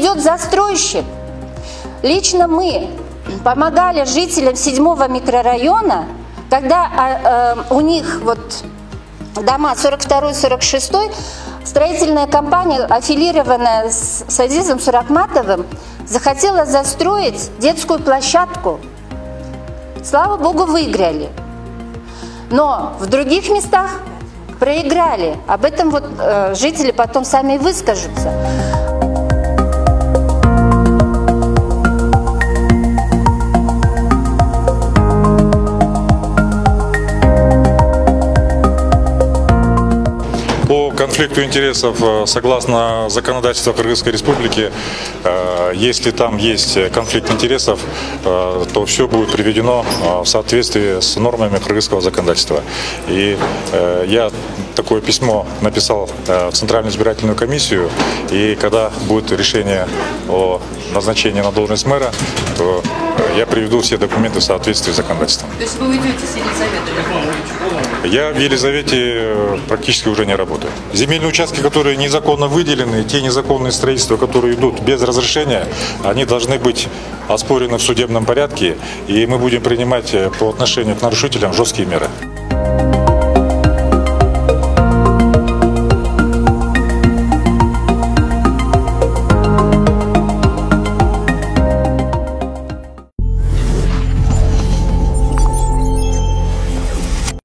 идет застройщик. Лично мы помогали жителям 7-го микрорайона, когда у них вот дома 42-46, строительная компания, аффилированная с Азизом Суракматовым, захотела застроить детскую площадку. Слава Богу, выиграли. Но в других местах проиграли. Об этом вот жители потом сами выскажутся. По конфликту интересов, согласно законодательству Кыргызской Республики, если там есть конфликт интересов, то все будет приведено в соответствии с нормами кыргызского законодательства. И я такое письмо написал в Центральную избирательную комиссию, и когда будет решение о назначении на должность мэра, то я приведу все документы в соответствии с законодательством. То есть вы уйдете с Елизаветой? Я в Елизавете практически уже не работаю. Земельные участки, которые незаконно выделены, те незаконные строительства, которые идут без разрешения, они должны быть оспорены в судебном порядке, и мы будем принимать по отношению к нарушителям жесткие меры.